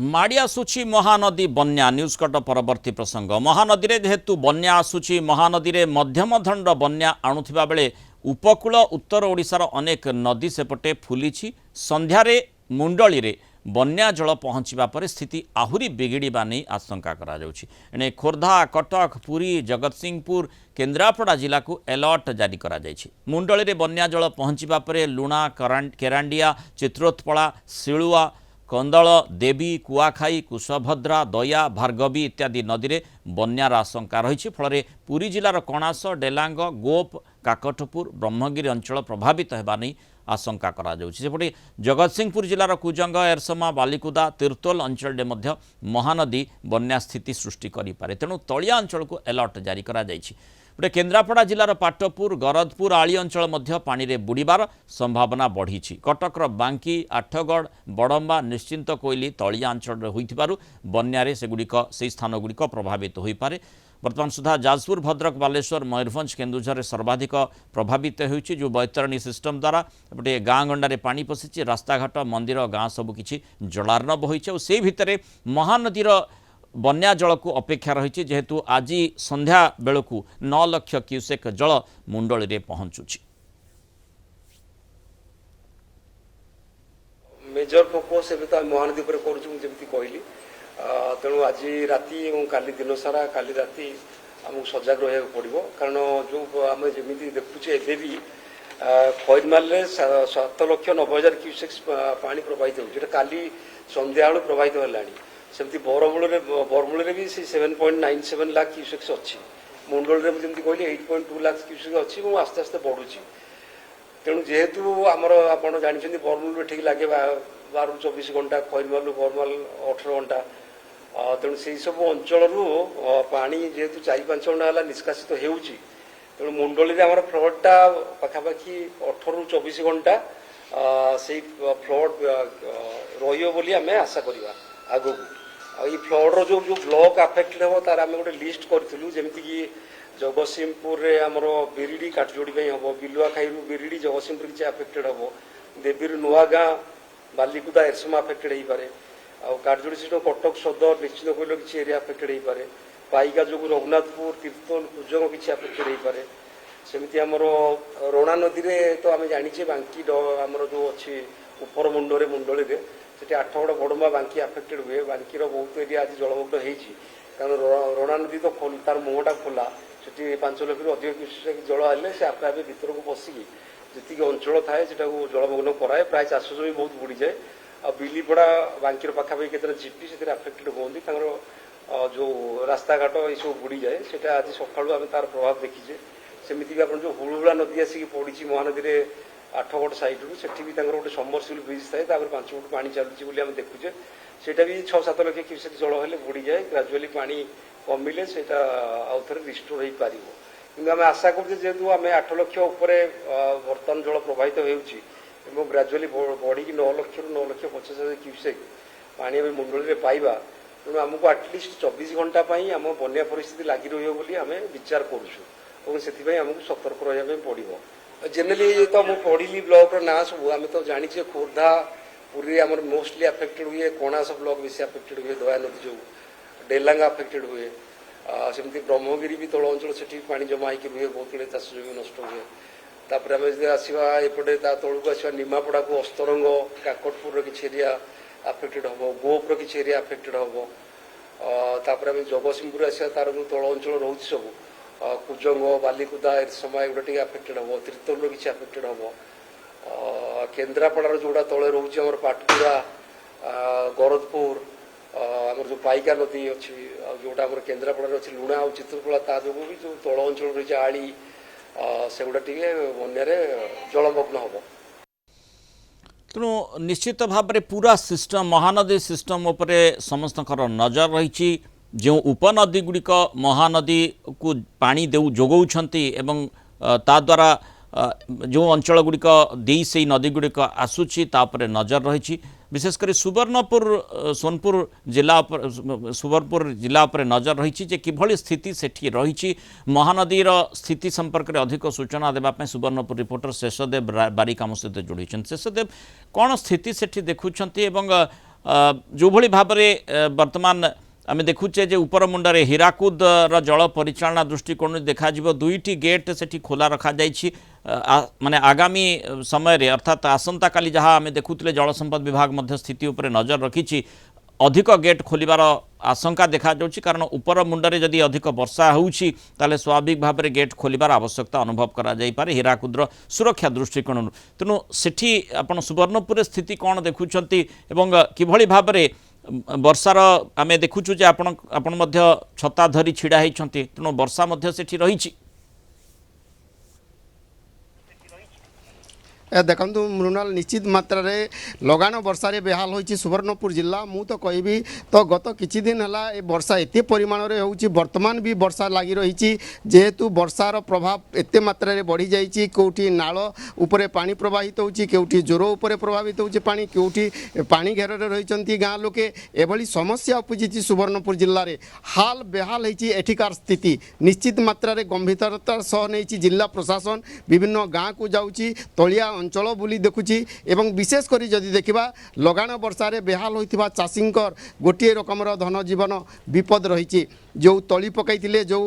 माड़ी आसुची महानदी बन्या न्यूज कट परवर्ती प्रसंग महानदी रे जेहेतु बन्या आसुची महानदी रे मध्यम दंड बन्या आणुथिबा बेले उपकूल उत्तर ओडिशार अनेक नदी सेपटे फुलिछि संध्यारे मुंडली रे बन्या जल पहुँचवा पर स्थिति आहुरी बिगिड़ा नहीं आशंका करा जाउछि। एने खोर्धा कटक पुरी जगतसिंहपुर केन्द्रापड़ा जिला को अलर्ट जारी करा जाइछि। मुंडली रे बन्या जल पहुँचवा पर लुणा केरांडिया चित्रोत्पला शिलुआ कंदल देवी कुआखाई कुशभद्रा दया भार्गवी इत्यादि नदी में बन्यार आशंका रही फल पुरी जिलार कणास डेलांग गोप काकटपुर ब्रह्मगिरी अंचल प्रभावित होगा नहीं आशंका करा जाउछि। सेपटे जगतसिंहपुर जिलार कुजंग एरसमा बालिकुदा तिर्तोल अंचल में महानदी बन्या स्थिति सृष्टि करें तेणु तलिया अंचल को अलर्ट जारी करा जाइछि। गोटे केन्द्रापड़ा जिलार पाटपुर गरदपुर आली अंचल मध्य पानी रे बुड़ीबार संभावना बढ़ी। कटकर बांकी आठगढ़ बड़म्बा निश्चिंत कोइली तलिया अंचल होइथिबारु बन्यारे सेगुड़िक से स्थानगुड़िक प्रभावित हो पारे। वर्तमान सुधा जाजपुर भद्रक बालेश्वर मयूरभंज केन्दुझर सर्वाधिक प्रभावित होइछि जो बैतरणी सिस्टम द्वारा एपटे गाँ गंडारे पानी पशिछि रास्ताघाट मंदिर गाँ सबकिछि जलार्णव होइछि। से भितरे महानदीर बन्या जल को अपेक्षा रही जेहेतु आज संध्या बेलू 9 लाख क्यूसेक जल मुंडली रे पहुंचुछि। मेजर फोकस एवं तो महानदी पर करमती कहली तेणु आज राति और काली दिन सारा काली राति आमको सजग रहा पड़ो कारण जो आम जमी देखुचे एबे भी खैरमाल 7,90,000 क्यूसेक्स पानी प्रवाहित हो काली संध्या बेलू प्रवाहित है। सेमती बरमूल भी 7.97 लाख क्यूसेक्स अच्छी मुंडल में जमी कहली 8.2 लाख क्यूसेक्स अच्छी और आस्ते आस्ते बढ़ुची। तेणु जेहेतु आमर आप जानते बरमूल ठीक लगे 12-24 घंटा खैरमाल बरमाल 18 घंटा तेणु से सब अंचल पानी जेहेतु 4-5 घंटा है निष्कासित होउची तेणु मुंडली में आम फ्लडटा पाखापाखि 18-24 घंटा से फ्लड रही आशा करवा आगू ये फ्लड्र जो जो ब्लॉक आफेक्टेड हम तार आम गोटे लिस्ट करूँ जमीक जगतसिंहपुर आमर बिरिडी काठजोड़ी हम बिलुआखाई बिरिडी जगतसिंहपुर किसी आफेक्टेड हम देवीर नुआ गाँ बालिकुदा एरसमा आफेक्टेड हो पारे काठजोड़ी सीट कटक सदर निश्चित कहल किसी एरिया आफेक्टेड हो पारे पाइका जो रघुनाथपुर तीर्थल कुजंग किसी आफेक्टेड हो पारे सेमती आमर रणा नदी में तो आम जाचे बांकी आमर जो अच्छी उपर मुंडे मुंडली में से 8गड़ बड़म्बा बांकी आफेक्टेड हुए बांकीर बहुत एरिया आज जलमग्न होती कारण रणा नदी तो तार मुहटा खोला से 5 लाख अधिक जल आए से आपे आपे भर को पशिकी जी अंचल थाए जलमग्न कराए प्राय चाष जमी बहुत बुड़ी जाए आ बिलीपड़ा बांकीर पाखापाखि केतटा जीपी से आफेक्टेड होती जो रास्ता घाट ये सब बुड़ी जाए से आज सकालू आम तार प्रभाव देखीचे सेमती आप जो हुलुहुला नदी आसिक पड़ी महानदी में 8गड़ साइड्रु से गोटे समरसिबल ब्रिज थाए 5 फुट पानी चलुची आम देखुचे सेटा भी 6-7 लाख क्यूसेक जल हेल्ले बुड़ी जाए ग्राजुआली पानी कमिले से आउ थे रिस्टोर हो पार कि आम आशा करें जेहेतु आम 8 लाख उपर बर्तमान जल प्रवाहित हो ग्राजुआली बढ़ी 9 लाख 9,50,000 क्यूसेक पानी आम मुंडली में पाइबा तेणु आमको आटलिस्ट 24 घंटा आम बन्या परिस्थिति लगी रही आम विचार करूँ से आमको सतर्क रहा पड़ो। जेनेली तो मुझे पढ़ी ब्लॉक ना सब आम तो जाचे खोर्धा पुरी आम मोस्टली आफेक्टेड हुए कणास ब्लॉक बेसी आफेक्टेड हुए दया नदी जो डेलांगा आफेक्टेड हुए सेमती ब्रह्मगिरी भी तल अंचल से पानी जमा होकर रुए बहुत गुड़े चाष जमी नष्ट हुए तापर आम जो आसवा एपटे तौक आसवा निमापड़ा को अस्तरंग काकटपुर किसी एरिया आफेक्टेड हम गोप्र किसी एरिया आफेक्टेड हम तापर आम जगतसिंहपुर आसवा तार जो तल अंचल रोच सब कुजंग बालिकुदा एरसमा एगुड़ा आफेक्टेड हम तीर्थल किसी आफेक्टेड हम केन्द्रापड़ार जोड़ा तले रोच पाटपुरा गरदपुर आम जो पाइका नदी अच्छी जोटा आम केन्द्रापड़ार अच्छी लुणा और चित्रकला ता जो भी जो तल अंचल रही आड़ी सेगुड़ा टे बन्यारे जलमग्न हम तेणु निश्चित भाव में पूरा सिस्टम महानदी सिस्टम उपरे समस्त नजर रही जो उपनदी गुड़िक महानदी को पानी देउ जोगाउछंती एवं ता द्वारा जो अंचल गुड़िक दे से नदी गुड़िक आसूची तापर नजर रही विशेषकर सुवर्णपुर सोनपुर जिला सुवर्णपुर जिला पर नजर रही किभली स्थिति सेठी रही महानदीर स्थिति संपर्क में अधिक सूचना देवाई सुवर्णपुर रिपोर्टर शेषदेव बारिक आम सहित जोड़ी शेषदेव कौन स्थिति सेठी देखुं जो भली भाव में वर्तमान आम देखुचे जे उपर मुंडे हीराकुद जल परिचालना दृष्टिकोण देखा दुईटी गेट से खोला रखा जाइछि माने आगामी समय अर्थात आसंता काली जहाँ आम देखुले जल संपद विभाग मध्य स्थिति उपर नजर रखी अधिक गेट खोलिबार आशंका देखा जाउछि कारण उपर मुंडरे जदि अधिक वर्षा होउछि ताले स्वाभाविक भाव में गेट खोलिबार आवश्यकता अनुभव करा जाई पारे हीराकुद्र सुरक्षा दृष्टिकोण तेणु सेठी आपण सुवर्णपुर स्थिति कौन देखुछंती एवं किभଳି भाव में वर्षार आम देखुचु जे आपण मध्य छता धरी छिड़ा होइछंती तेणु वर्षा मध्य सेठी रहिछि देखु मृणाल निश्चित मात्रा रे लगान वर्षा बेहाल होइछि सुवर्णपुर जिला मु तो कहबी तो गत किछि दिन हला ए वर्षा एते परिमाण रे होउछि वर्तमान भी वर्षा लागि रहिछि जेहेतु वर्षार प्रभाव एते मात्रा रे बढ़ी जाइछि कोठी नाळ उपरे पानी प्रवाहित होउछि केउठी जोर उपरे प्रभावित होउछि पानी केउठी पानी घेर रे रहिचंती गाँ लोके एभली समस्या उपजिछि सुवर्णपुर जिल्ला रे हाल बेहाल होइछि एठिकार स्थिति निश्चित मात्रा रे गंभीरता सह नैछि जिला प्रशासन विभिन्न गाँ को जाउछि तलिया अंचल बुली देखुची एवं विशेष करी जदि देखिबा लगान वर्षारे बेहाल होइथिबा चाषींकर गोटे रकमर धन जीवन विपद रहिछि जो तली पकाइथिले जो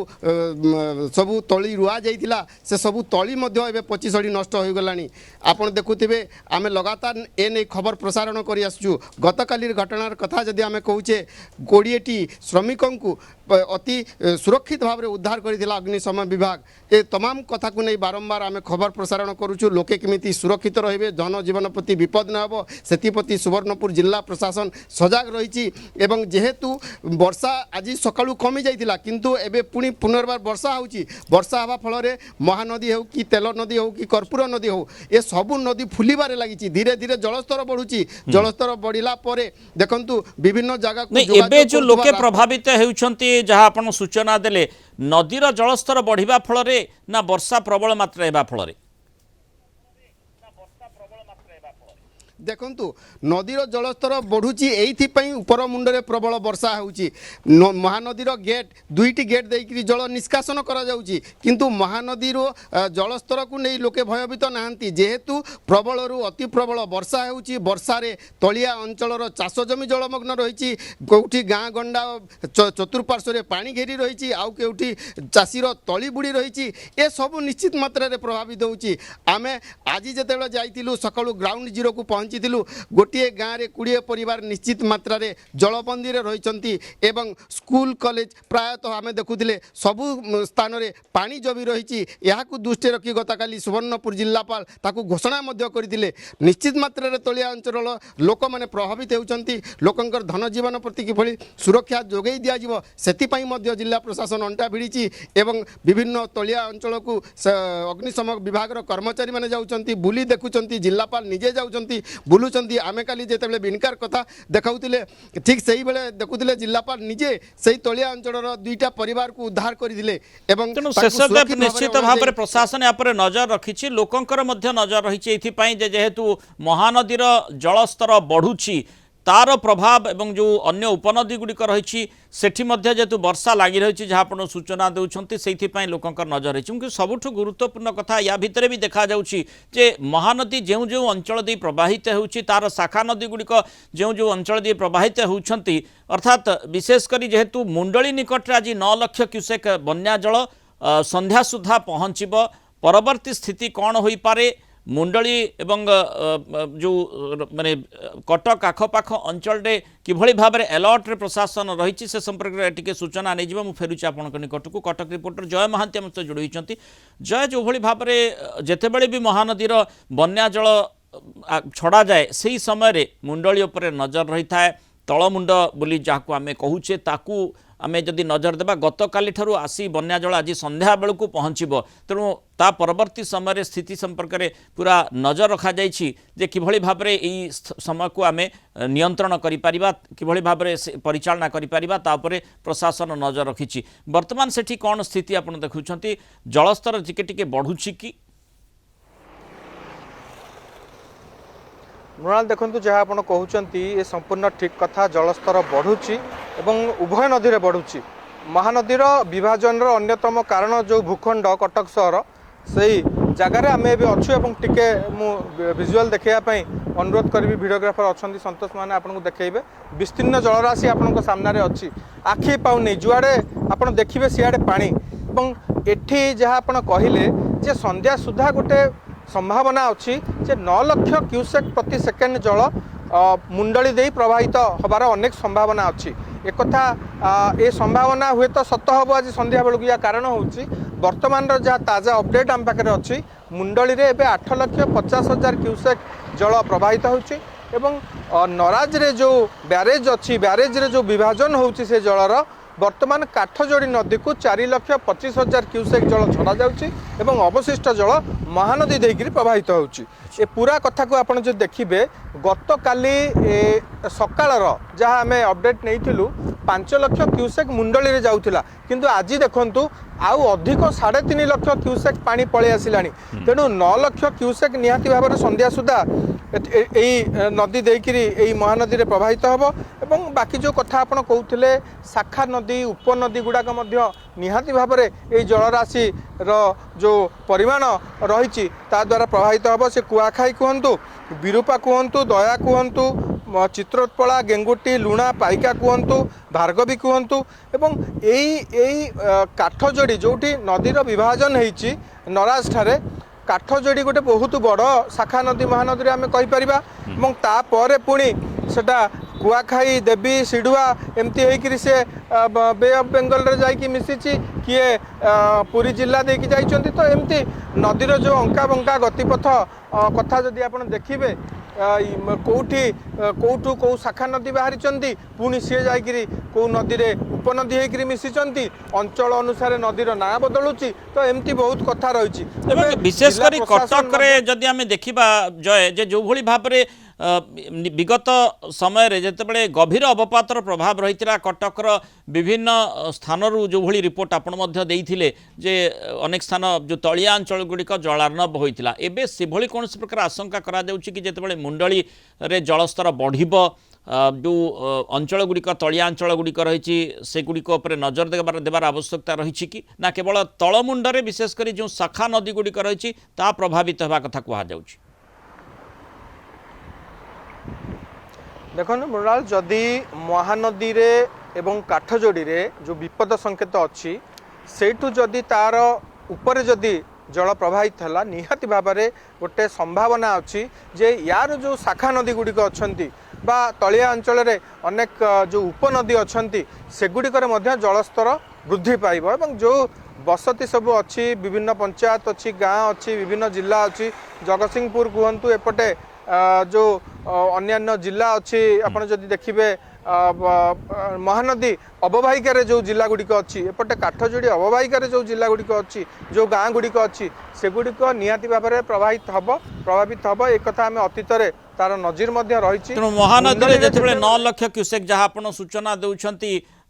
सबु तली रुआ जाइथिला से सबु तली मध्य एबे पचिसड़ी नष्ट हो गलानी आपण देखुथिबे आमे लगातार ए नै खबर प्रसारण करि आसछु गतकालीर घटनार कथा जदि आमे कहूचे 20टी श्रमिकंकु अति सुरक्षित भाव में उद्धार करथिला अग्निशमन विभाग ए तमाम कथा को नहीं बारंबार आमे खबर प्रसारण करूछु लोके केमिति सुरक्षित रहिबे जन जीवन प्रति विपद न हबो सेतिप्रति सुवर्णपुर जिला प्रशासन सजग रहिछि एवं जेहेतु वर्षा आज सकाळु कमी जाइथिला किंतु एबे पुनी पुनर्बार वर्षा होउछि वर्षा हवा फल रे महानदी हो कि तेल नदी हो कि कर्पूर नदी हो ए सबु नदी फुलिबारे लागिछि धीरे धीरे जलस्तर बढ़ुछि जलस्तर बढ़िला परे देखंतु विभिन्न जगह को एबे जो लोके प्रभावित हेउछंती जहाँ आपण सूचना देले नदीर जलस्तर बढ़िबा फल रे ना वर्षा प्रबल मात्रा हेबा फल रे देखंतु नदीर जलस्तर बढ़ुची एइथिपई उपर मुंडरे प्रबल वर्षा होउची महानदीर गेट दुईटी गेट देइकरी जल निष्कासन करा जाउची किंतु महानदीर जलस्तर को नहीं लोके भयभीत नाहंती जेहेतु प्रबलरू अति प्रबल वर्षा होउची वर्षारे तलिया अंचलर चाष जमी जलमग्न रहिची कोउठी गाँ गंडा चतुर्पार्श्व पानी घेरी रहिची आउ केउठी चाषीर तली बुड़ी रहिची ए सब निश्चित मात्रा रे प्रभावित होउची आमे आज जेतेबेले जाइतिलु सकाळु ग्राउंड जीरो को पहुंची गोटे गाँव में 20 परिवार निश्चित मात्रा रे जलबंदी रही एवं स्कूल कॉलेज प्रायतः आम देखुले सबु स्थान रे पानी जमी रही दृष्टि रखी गतकाली सुवर्णपुर जिलापाल ताकू घोषणा करते निश्चित मात्रा रे तलिया अंचल लोक मैंने प्रभावित होती लोकंकर धन जीवन प्रति किभली सुरक्षा जोगई दिज्व से जिला प्रशासन अंटा भिड़ी एवं विभिन्न तलिया अंचल को अग्निशमन विभाग कर्मचारी मैंने जाऊँच बुली देखुं जिलापाल निजे जाऊँच बुलूचंती आमे काली जेतेबेले बिनकार कथा देखाउतिले ठीक सही बेले देखुतिले जिल्लापाल निजे सही तलिया अंचलर दुईटा परिवार को उद्धार करिदिले एवं निश्चित भाव में प्रशासन या नजर रखिछि लोकंकर मध्य नजर रहिछि एथिपई जेहेतु महानदीर जलस्तर बढ़ुछि तार प्रभाव एवं जो अन्य उपनदी गुड़िक रही सेठी मध्य जेतु वर्षा लगी रही जहाँ आप सूचना देउछंती सेइथिपई लोकंकर नजर रही क्योंकि सबुठ गुरुत्वपूर्ण कथा या भितर भी देखा जाउछि जे महानदी जो जो अंचल दे प्रवाहित होउछि तार शाखा नदी गुड़िक जो जो अंचल दे प्रवाहित होउछंती अर्थात विशेषकर जेहेतु मुंडली निकट आज 9 लाख क्यूसेक बन्या जल संध्या सुधा पहुँचब परवर्ती स्थिति कौन हो पारे मुंडली एवं जो माने कटक आखपाख अंचल किभली भाव में अलर्ट रे प्रशासन रही से संपर्क में टिके सूचना नहीं मुझे फेरुची आपण निकट को कटक रिपोर्टर जय महांती आम सहित जोड़ी होती जय जो भली भाव में जेतेबेले भी महानदीर बन्या जल छड़ा जाए से समय मुंडली उपर नजर रही था तलमुंड बोली जहाँ आम कहूचे ताकू आमे जदि नजर देबा गतकाली ठारू आसी बन्या जल आज संध्या बेलू पहुँचब तेणु ता परवर्ती समय स्थिति संपर्क में पूरा नजर रखा जाइछि जे किभली भाव में यही समय को आमे नियंत्रण करिपारिबा किभली भाव में परिचालना करिपारिबा ता उपरे प्रशासन नजर रखिछि वर्तमान सेठी कौन स्थिति आपण देखुछंती जलस्तर टिके टिके बढ़ुछि कि मृणाल देखु जहाँ आप कहते ये संपूर्ण ठीक कथा जलस्तर बढ़ुची एवं उभय नदी में बढ़ुची महानदीर विभाजन अन्यतम कारण जो भूखंड कटक सहर से जगार आम ए अच्छु एवं टिके विजुआल देखापी अनुरोध करी भिडियोग्राफर अच्छा संतोष मैंने आपको देखेबे विस्तीर्ण जलराशि आपण सामने अच्छी आखि पाऊनी जुआड़े आप देखिए सियाड़े पानी एठी जहाँ आप कहले जे संध्या सुधा गोटे संभावना अच्छी जे 9 लाख क्यूसेक प्रति सेकेंड जल मुंडली दे प्रवाहित हबार अनेक संभावना अच्छी एक कथा ए संभावना हुए तो सत हम आज संध्या बेलू या कारण हूँ बर्तमान जहाँ ताजा अपडेट आम पाखे अच्छी मुंडली रे एबे 8,50,000 क्यूसेक जल प्रवाहित होची एवं नराज रे जो ब्यारेज अच्छी ब्यारेज रे जो विभाजन होची से जलर वर्तमान काठजोड़ी नदी को 4,25,000 क्यूसेक जल छड़ा जाउची एवं अवशिष्ट जल महानदी देकर प्रवाहित होची ए पूरा कथा को आपन जो देखिबे गत काली सकाळर जहाँ आम अपडेट नहीं 5 लाख क्यूसेक मुंडली रे जाउथिला किंतु आज देखंतु आउ अधिक 3.5 लाख क्यूसेक पानी पळे आसिलानी तेणु 9 लाख क्यूसेक निहाती भाव में संध्या सुधा नदी देकर महानदी रे प्रवाहित हम एवं बाकी जो कथा आपन कहते शाखा नदी उपनदी गुड़ाक निहाती भाव में ये जलराशि जो परिमाण रही द्वारा प्रभावित हम से कुआखाई कहतु विरूपा कहतु दया कहतु चित्रोत्पला गेंगुटी लुणा पाइका कहतु भार्गवी कहतु एवं यही काठजोड़ी जोटी नदीर विभाजन होती नराज ठारे काठजोड़ी गोटे बहुत बड़ शाखा नदी महानदी आम कहीपर तापर पुणी सेटा कुआखाई देवी सिढ़ुआ एमती होकर से बे ऑफ बेंगल रे जाइकी मिसिची किए पुरी जिला देकी जाइछन्ति तो एमती नदीर जो अंका बंका गतिपथ कथा जदि आपण देखिबे कौटी कौटू कौ शाखा नदी बाहरी पुणी सी जाकि कौ नदी रे उपनदी होकर मिशिंट अंचल अनुसार नदीर ना बदलुची तो एमती बहुत कथा रही विशेषकर कटक रे जदि आमे देखिबा जय जे जो भली भाव रे विगत समय रे जेतेबेले गभीर अवपातर प्रभाव रही कटकर विभिन्न स्थान जो भली रिपोर्ट आपण मध्य देइथिले जे अनेक स्थान जो तलिया अंचल गुड़िक जलार्णव होइतिला एबे से भली कौन प्रकार आशंका करा जाउची कि जेतेबेले मुंडली रे जलस्तर बढ़िबो जो अंचल गुड़िक तलिया अंचल गुड़िक रही से गुड़िक नजर देवार आवश्यकता रही कि ना केवल तलमुंडरे विशेषकर जो शाखा नदी गुड़िक रही प्रभावित होगा कथा कहुच्छी देखो मृणाल जदि महानदी रे एवं काठजोड़ी रे जो विपद संकेत अच्छी सेठू जदि तार ऊपर जदि जल प्रवाहित है निहाती भाव में गोटे संभावना अच्छी जे यार जो शाखा नदी गुड़िक अच्छी बा तलिया अंचल रे अनेक जो उपनदी अच्छी सेगुड़िकर जलस्तर वृद्धि पाइब एवं जो बसती सब अच्छी विभिन्न पंचायत अच्छी गाँ अच्छी विभिन्न जिला अच्छी जगतसिंहपुर कहतु एपटे जो अन्यान्य जिला अच्छी आपड़ जदि देखिए महानदी अववाहिकार जो जिला गुड़िक अच्छी एपटे काठजोड़ी अववाहिकार जो जिला गुड़िक अच्छी जो गाँ गुड़िक अच्छी सेगुड़िक निहाती भाव में प्रभावित हम एक कथा आम अतीत तार नजीर रही महानदी जो 9 लाख क्यूसेक जहाँ आप सूचना दौरान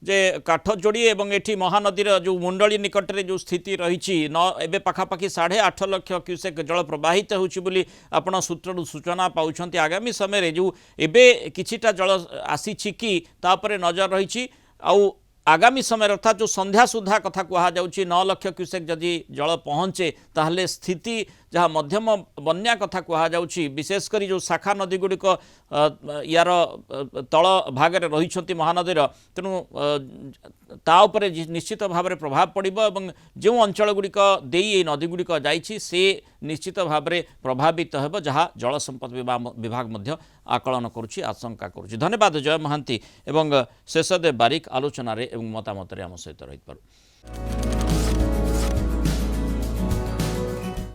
जे काठजोड़ी एवं एठी महानदीर जो मुंडली निकट रे जो स्थिति रही एबे पाखापाखि 8.5 लाख क्यूसेक जल प्रवाहित होउछि बोली आपण सूत्रु सूचना पाउछंती आगामी समय रे जो एबे किछिटा जल आसीछि कि तापरे नजर रही आउ आगामी समय अर्थात जो संध्या सुधा कथा कहा जाउछि 9 लाख क्यूसेक जदि जल पहुँचे ताहले स्थिति जहाँ मध्यम बन्या कथा कहा जाउछि विशेषकर जो शाखा नदी गुड़िक यार तल भागरे रही महानदीर तेणु ता उपरे निश्चित भाव में प्रभाव पड़िबो एवं जो अंचल गुड़िक देई नदी गुड़िक जाइछि से निश्चित भाव में प्रभावित हेबो जहाँ जल संपद विभाग मध्य आकलन करुछि आशंका करुछि। धन्यवाद जय महांती एवं शेषदेव बारिक आलोचन एवं मतामत आम सहित रही।